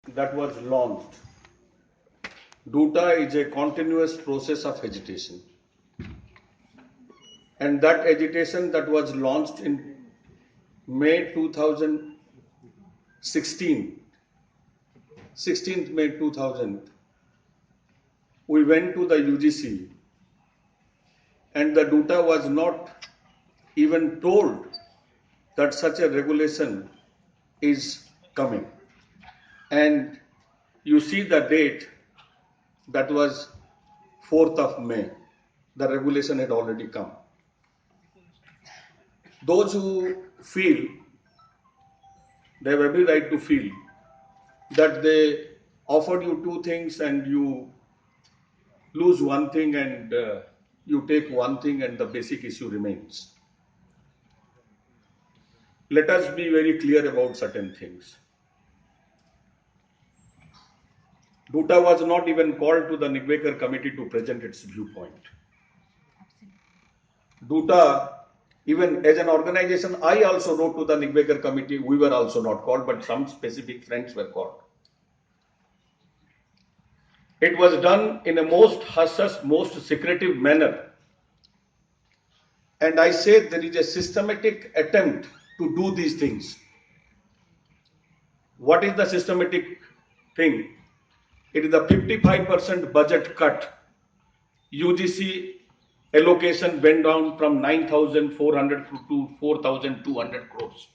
that was launched. DUTA is a continuous process of agitation. And that agitation that was launched in May 2016, 16th May 2000, we went to the UGC and the DUTA was not even told that such a regulation is coming. And you see the date, that was 4th of May. The regulation had already come. Those who feel, they have every right to feel that they offered you two things and you lose one thing and you take one thing and the basic issue remains. Let us be very clear about certain things. DUTA was not even called to the Nigwekar committee to present its viewpoint. DUTA, even as an organization, I also wrote to the Nigwekar committee. We were also not called, but some specific friends were called. It was done in a most hush-hush, most secretive manner. And I say there is a systematic attempt to do these things. What is the systematic thing? It is the 55% budget cut. UGC allocation went down from 9,400 to 4,200 crores.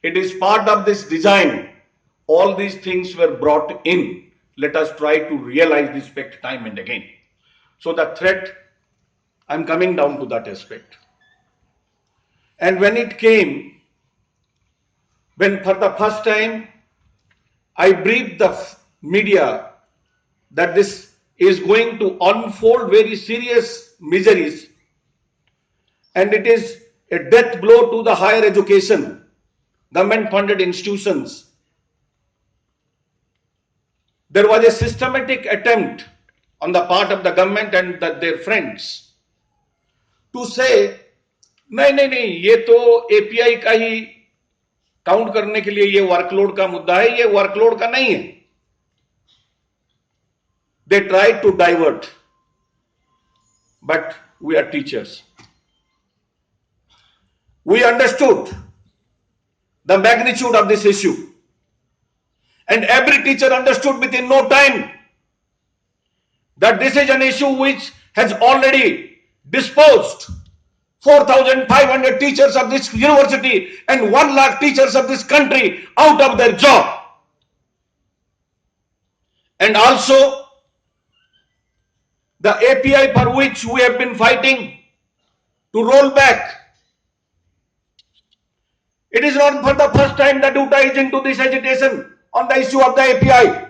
It is part of this design. All these things were brought in. Let us try to realize this fact time and again. So the threat, I'm coming down to that aspect. And when it came, when for the first time I briefed the media that this is going to unfold very serious miseries and it is a death blow to the higher education, government funded institutions. There was a systematic attempt on the part of the government and their friends to say, नहीं, ये तो API का ही count करने के लिए ये workload का मुद्दा है, ये वर्कलोड का नहीं है. They tried to divert, but we are teachers. We understood the magnitude of this issue. And every teacher understood within no time that this is an issue which has already disposed 4,500 teachers of this university and 1 lakh teachers of this country out of their job. And also, the API for which we have been fighting to roll back. It is not for the first time that DUTA is into this agitation on the issue of the API.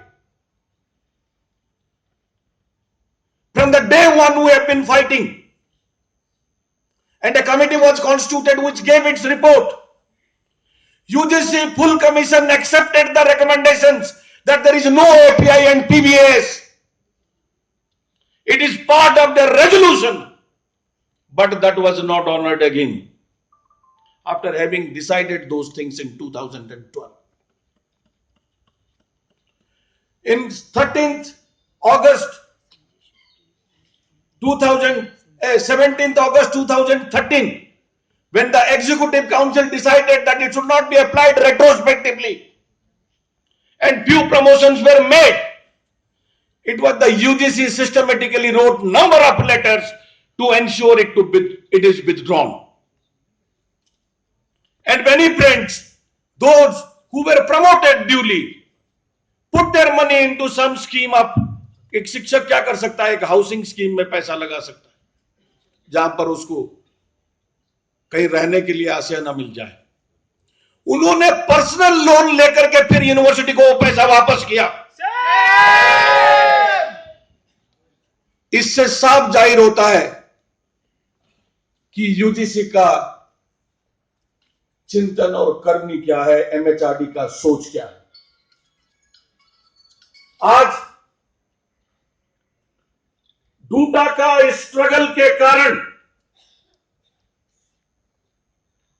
From the day one we have been fighting. And a committee was constituted which gave its report. UGC full commission accepted the recommendations that there is no API and PBS. It is part of the resolution, but that was not honored again after having decided those things in 2012. In 13th August 17th August 2013, when the Executive Council decided that it should not be applied retrospectively and few promotions were made, it was the UGC systematically wrote number of letters to ensure it is withdrawn. And many friends, those who were promoted duly, put their money into some scheme of, एक शिक्षक क्या कर सकता है, एक housing scheme में पैसा लगा सकता है जहां पर उसको कहीं रहने के लिए आश्रय न मिल जाए. उन्होंने पर्सनल लोन लेकर के फिर यूनिवर्सिटी को वो पैसा वापस किया. इससे साफ जाहिर होता है कि यूजीसी का चिंतन और करनी क्या है, एमएचआरडी का सोच क्या है. आज DUTA का स्ट्रगल के कारण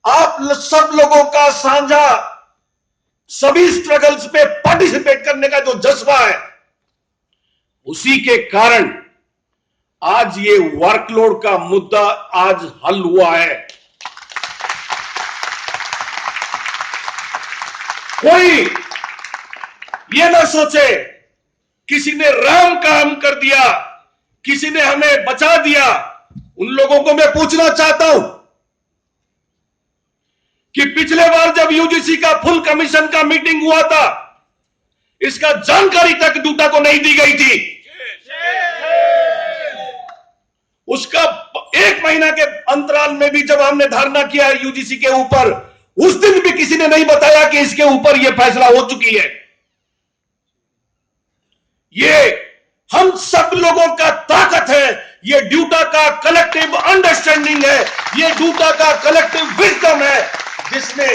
आप सब लोगों का साझा सभी स्ट्रगल्स पे पार्टिसिपेट करने का जो जज्बा है, उसी के कारण आज ये वर्कलोड का मुद्दा आज हल हुआ है। कोई ये ना सोचे किसी ने राम काम कर दिया, किसी ने हमें बचा दिया। उन लोगों को मैं पूछना चाहता हूं कि पिछले बार जब यूजीसी का फुल कमीशन का मीटिंग हुआ था, इसका जानकारी तक डूटा को नहीं दी गई थी। उसका 1 महीना के अंतराल में भी जब हमने धारणा किया यूजीसी के ऊपर, उस दिन भी किसी ने नहीं बताया कि इसके ऊपर यह फैसला हो चुकी है। ये हम सब लोगों का ताकत है, ये ड्यूटा का कलेक्टिव अंडरस्टैंडिंग है, ये ड्यूटा का कलेक्टिव विजडम है, जिसमें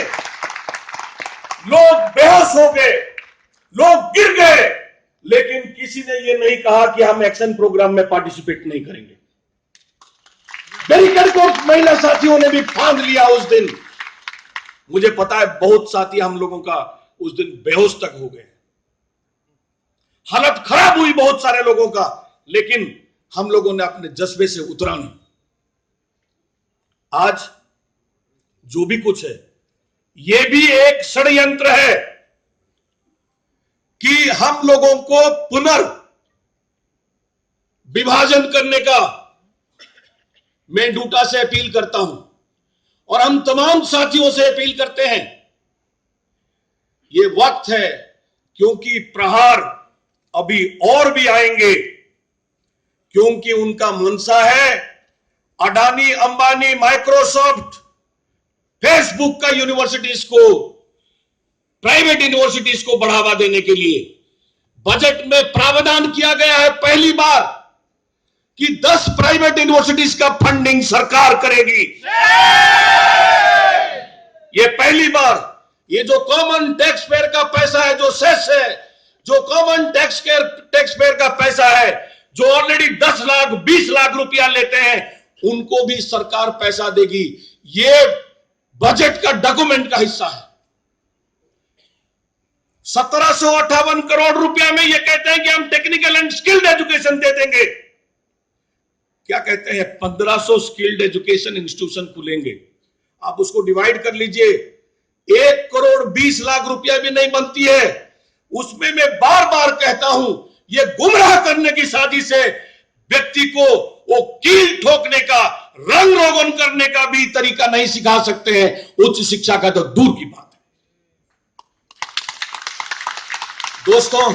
लोग बेहोश हो गए, लोग गिर गए, लेकिन किसी ने ये नहीं कहा कि हम एक्शन प्रोग्राम में पार्टिसिपेट नहीं करेंगे। मेडिकल कोर्ट महिला साथियों ने भी फांद लिया उस दिन। मुझे पता है बहुत साथी हम लोगों का उस दिन बेहोश तक हो गए, हालत खराब हुई बहुत सारे लोगों का, लेकिन हम लोगों ने अपने जज्बे से उतरा नहीं। आज जो भी कुछ है, यह भी एक षड्यंत्र है कि हम लोगों को पुनर्विभाजन करने का मैं डूटा से अपील करता हूं और हम तमाम साथियों से अपील करते हैं। यह वक्त है, क्योंकि प्रहार अभी और भी आएंगे, क्योंकि उनका मनसा है अडानी, अंबानी, माइक्रोसॉफ्ट, फेसबुक का यूनिवर्सिटीज को, प्राइवेट यूनिवर्सिटीज को बढ़ावा देने के लिए बजट में प्रावधान किया गया है पहली बार कि 10 प्राइवेट यूनिवर्सिटीज का फंडिंग सरकार करेगी। ये पहली बार, ये जो कॉमन टैक्स पेयर का पैसा है, जो सेस है, जो कॉमन टैक्स पेयर का पैसा है, जो ऑलरेडी 10 लाख 20 लाख रुपया लेते हैं, उनको भी सरकार पैसा देगी। ये बजट का डॉक्यूमेंट का हिस्सा है। 1758 करोड़ रुपया में ये कहते हैं कि हम टेक्निकल एंड स्किल्ड एजुकेशन दे देंगे। क्या कहते हैं, 1500 स्किल्ड एजुकेशन इंस्टीट्यूशन खुलेंगे। आप उसको डिवाइड कर लीजिए, 1 करोड़ 20 लाख रुपया भी नहीं बनती है। उसमें मैं बार बार कहता हूं, यह गुमराह करने की साजिश है। व्यक्ति को वो कील ठोकने का, रंग रोगन करने का भी तरीका नहीं सिखा सकते हैं, उच्च शिक्षा का तो दूर की बात है। दोस्तों,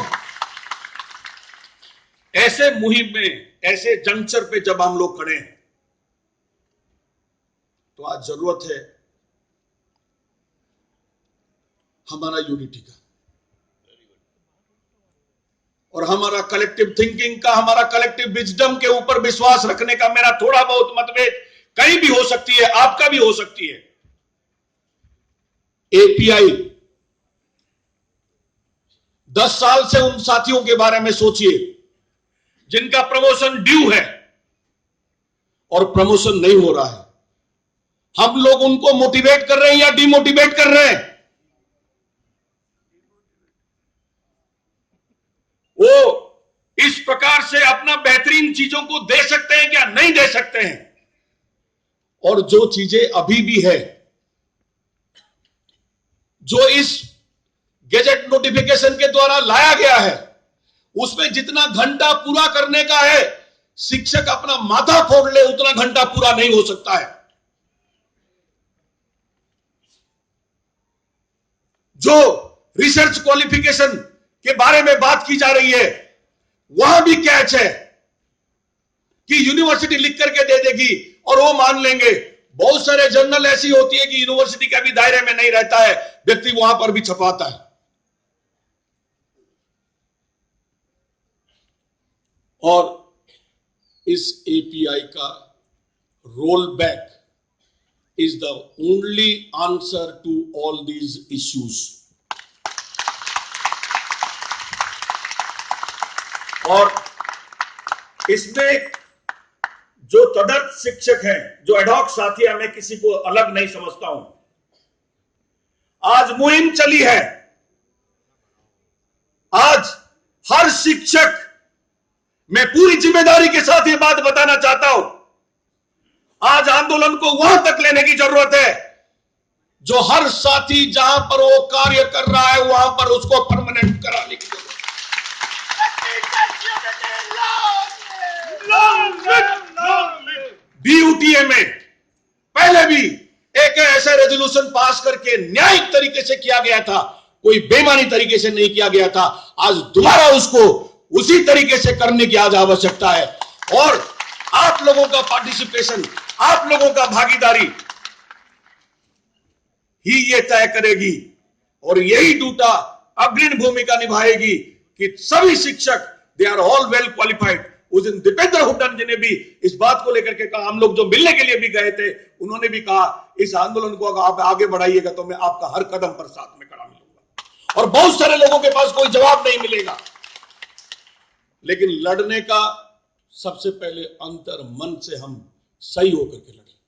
ऐसे मुहिम में, ऐसे जंक्चर पे जब हम लोग खड़े हैं, तो आज जरूरत है हमारा यूनिटी का और हमारा कलेक्टिव थिंकिंग का, हमारा कलेक्टिव विजडम के ऊपर विश्वास रखने का। मेरा थोड़ा बहुत मतभेद कहीं भी हो सकती है, आपका भी हो सकती है। एपीआई 10 साल से उन साथियों के बारे में सोचिए जिनका प्रमोशन ड्यू है और प्रमोशन नहीं हो रहा है। हम लोग उनको मोटिवेट कर रहे हैं या डिमोटिवेट कर रहे हैं? वो इस प्रकार से अपना बेहतरीन चीजों को दे सकते हैं क्या? नहीं दे सकते हैं। और जो चीजें अभी भी है, जो इस गैजेट नोटिफिकेशन के द्वारा लाया गया है, उसमें जितना घंटा पूरा करने का है, शिक्षक अपना माथा फोड़ ले उतना घंटा पूरा नहीं हो सकता है। जो रिसर्च क्वालिफिकेशन के बारे में बात की जा रही है, वहां भी कैच है कि यूनिवर्सिटी लिख करके दे देगी और वो मान लेंगे। बहुत सारे जर्नल ऐसी होती है कि यूनिवर्सिटी के भी दायरे में नहीं रहता है, व्यक्ति वहां पर भी छपाता है। और इस एपीआई का roll back is the only answer to all these issues. और इसमें जो तदर्थ शिक्षक हैं, जो एडहॉक साथी हैं, मैं किसी को अलग नहीं समझता हूं। आज मुहिम चली है, आज हर शिक्षक, मैं पूरी जिम्मेदारी के साथ ये बात बताना चाहता हूं, आज आंदोलन को वहां तक लेने की जरूरत है जो हर साथी जहां पर वो कार्य कर रहा है वहां पर उसको परमानेंट कराने की जरूरत है। बीयूटीए में पहले भी एक ऐसा रेजोल्यूशन पास करके न्यायिक तरीके से किया गया था, कोई बेईमानी तरीके से नहीं किया गया था। आज दोबारा उसको उसी तरीके से करने की आज आवश्यकता है और आप लोगों का पार्टिसिपेशन, आप लोगों का भागीदारी ही ये तय करेगी और यही डूटा अग्रणी भूमिका निभाएगी कि सभी शिक्षक they are all well qualified. उस दिन दीपेंद्र हुड्डा जी ने भी इस बात को लेकर के कहा, हम लोग जो मिलने के लिए भी गए थे उन्होंने भी कहा इस आंदोलन को अगर आप आगे बढ़ाइएगा तो मैं आपका हर कदम पर साथ में खड़ा मिलूंगा। और बहुत सारे लोगों के पास कोई जवाब नहीं मिलेगा, लेकिन लड़ने का सबसे पहले अंतर मन से हम सही होकर के लड़ें।